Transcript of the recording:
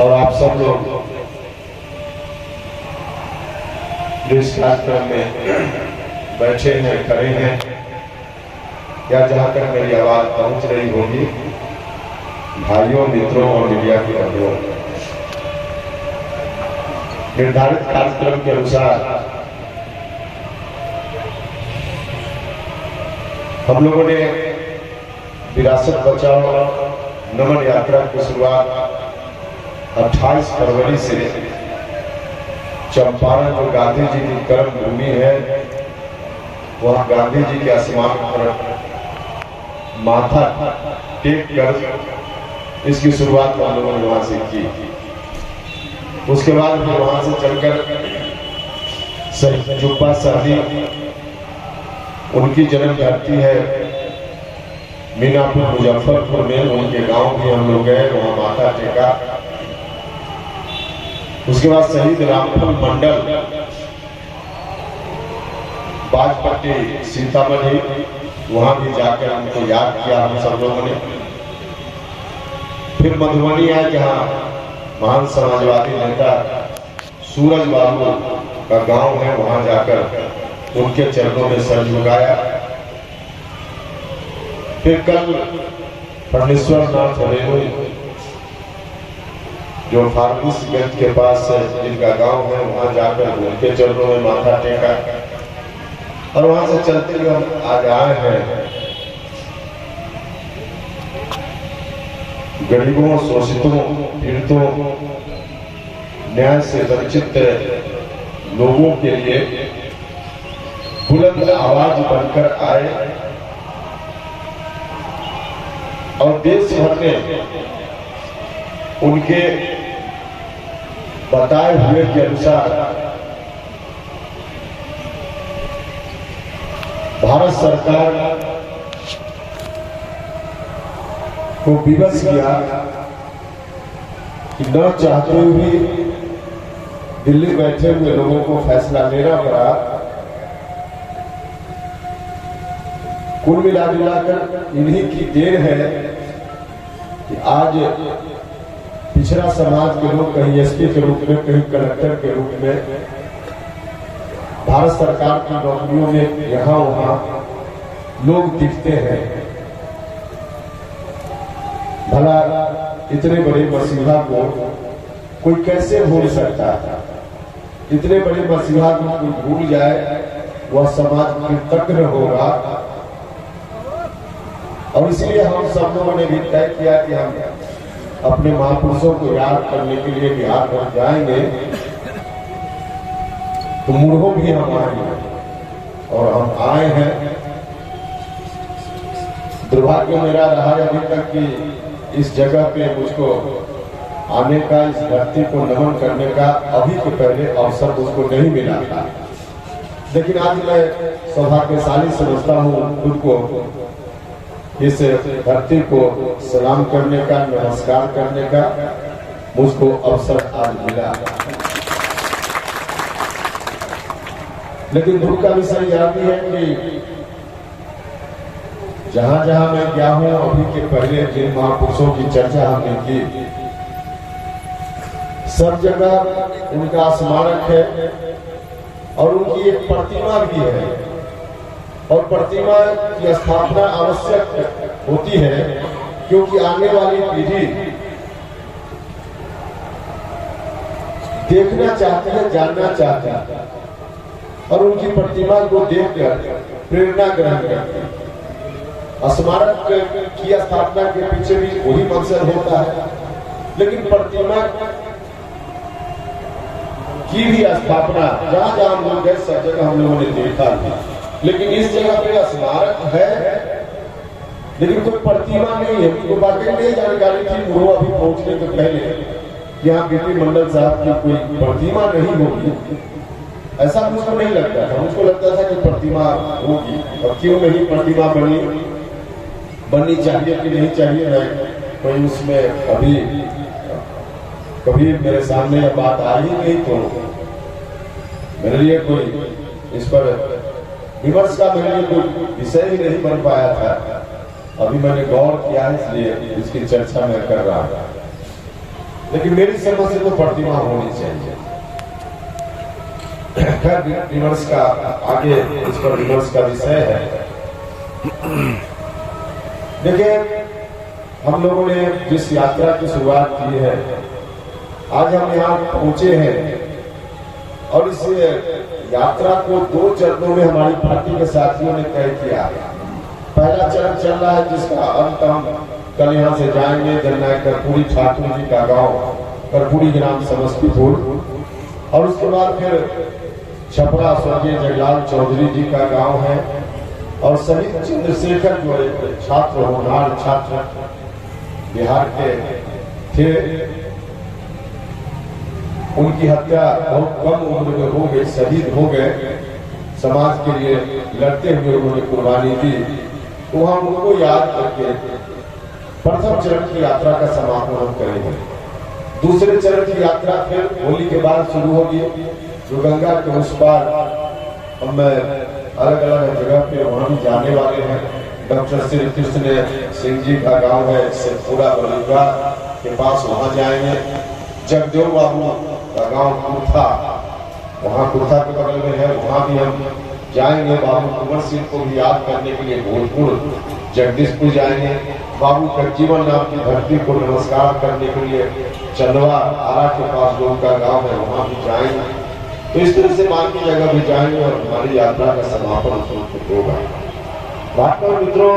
और आप सब लोग जो इस कार्यक्रम में बैठे हैं, खड़े हैं, या जहां तक मेरी आवाज पहुंच रही होगी, भाइयों, मित्रों और मीडिया के बंधुओं, निर्धारित कार्यक्रम के अनुसार हम लोगों ने विरासत बचाओ नमन यात्रा की शुरुआत 28 फरवरी से चंपारण जो गांधी जी की कर्म भूमि है, वह गांधी जी के स्मारक पर माथा टेक कर इसकी शुरुआत हम लोगों ने वहां से की। उसके बाद फिर वहां से चलकर जुब्बा सरदी, उनकी जन्म धरती है मीनापुर मुजफ्फरपुर में, उनके गांव भी हम लोग गए, वहां माथा टेका। उसके बाद शहीद रामफल मंडल बाजपट्टी सीतामढ़ी, वहां भी जाकर उनको याद किया हम सब लोगों ने। फिर मधुबनी है जहां महान समाजवादी नेता सूरज बाबू का गांव है, वहां जाकर उनके चरणों में सर झुकाया। फिर कल परमेश्वर नाथ रेणु जो फार्मेसीगंज के पास जिनका गांव है, वहां जाकर उनके चरणों में माथा टेका। और वहां से चलते हुए हम आज आए हैं गरीबों, शोषितों, पीड़ितों, न्याय से वंचित लोगों के लिए बुलंद आवाज बनकर आए और देश भर में उनके बताए हुए के अनुसार भारत सरकार को विवश किया कि न चाहते हुए दिल्ली बैठे हुए लोगों को फैसला लेना पड़ा। कुल मिलाकर इन्हीं की देर है कि आज पिछड़ा समाज के लोग कहीं एसपी के रूप में, कहीं कलेक्टर के रूप में, भारत सरकार की नौकरियों में यहाँ वहां लोग दिखते हैं। भला इतने बड़े मसीहा को कोई कैसे भूल सकता है? इतने बड़े मसीहा को कोई भूल जाए, वह समाज कृतज्ञ होगा। और इसलिए हम सब लोगों ने भी तय किया कि हम अपने महापुरुषों को याद करने के लिए बिहार भर जाएंगे, तो मुरहो भी हम आएंगे और हम आए हैं। दुर्भाग्य मेरा रहा अभी तक कि इस जगह पे मुझको आने का, इस धरती को नमन करने का अभी के पहले अवसर मुझको नहीं मिला था। लेकिन आज मैं सौभाग्यशाली समझता हूँ खुद को, इस धरती को सलाम करने का, नमस्कार करने का मुझको अवसर आज मिला। लेकिन दुख का विषय यह भी है कि जहां जहां मैं गया हूं, अभी के पहले जिन महापुरुषों की चर्चा हमने की, सब जगह उनका स्मारक है और उनकी एक प्रतिमा भी है। और प्रतिमा की स्थापना आवश्यक होती है क्योंकि आने वाली पीढ़ी देखना चाहती है, जानना चाहती है और उनकी प्रतिमा को देखकर प्रेरणा ग्रहण करती है। स्मारक की स्थापना के पीछे भी वही मकसद होता है, लेकिन प्रतिमा की भी स्थापना जहां जहां हम लोग गए, सब जगह हम लोगों ने देखा था। लेकिन इस जगह पे स्मारक है, लेकिन कोई प्रतिमा नहीं है। तो बाकी नहीं जानकारी थी वो अभी पहुंचने के पहले यहाँ बीपी मंडल साहब की कोई प्रतिमा नहीं होगी, ऐसा मुझको नहीं लगता था। मुझको लगता था कि प्रतिमा होगी, और क्यों नहीं प्रतिमा बननी चाहिए कि नहीं चाहिए, मैं कोई उसमें अभी कभी मेरे सामने यह बात आई नहीं, तो मेरे लिए कोई इस पर विमर्श का मेरे लिए कोई विषय ही नहीं बन पाया था। अभी मैंने गौर किया है, इसलिए इसकी चर्चा मैं कर रहा हूं। लेकिन मेरी समझ से तो प्रतिमा होनी चाहिए। खैर विमर्श का आगे इस पर विमर्श का विषय है। देखिए, हम लोगों ने जिस यात्रा की शुरुआत की है, आज हम यहाँ पहुंचे हैं और इस यात्रा को 2 चरणों में हमारी पार्टी के साथियों ने तय किया। पहला चरण चल रहा है जिसका अंत हम कल यहाँ से जाएंगे जननायक कर्पूरी ठाकुर जी का गांव कर्पूरी ग्राम समस्तीपुर, और उसके बाद फिर छपरा स्वर्गीय जगलाल चौधरी जी का गांव है, और शहीद चंद्रशेखर जो एक छात्र होनहार छात्र बिहार के थे, उनकी हत्या बहुत कम उम्र में हो गई, शहीद हो गए, समाज के लिए लड़ते हुए उन्होंने कुर्बानी दी। तो हम उनको याद करके प्रथम चरण की यात्रा का समापन हम करेंगे। दूसरे चरण की यात्रा फिर होली के बाद शुरू होगी, जो गंगा के उस पार हम अलग अलग जगह पे वहां भी जाने वाले हैं। डॉक्टर श्री कृष्ण सिंह जी का गांव है शेखपुरा बलुआ के पास, वहां जाएंगे। जगदेव बाबू का गांव कुर्था, वहां कुर्था के बगल में है, वहां भी हम जाएंगे। बाबू कुंवर सिंह को भी याद करने के लिए भोजपुर जगदीशपुर जाएंगे। बाबू जगजीवन नाम की धरती को नमस्कार करने के लिए चंदवा आरा के पास जो उनका गांव है, वहां भी जाएंगे। तो इस तरह से मान की जगह भी जाएंगे और हमारी यात्रा का समापन होगा। मित्रों,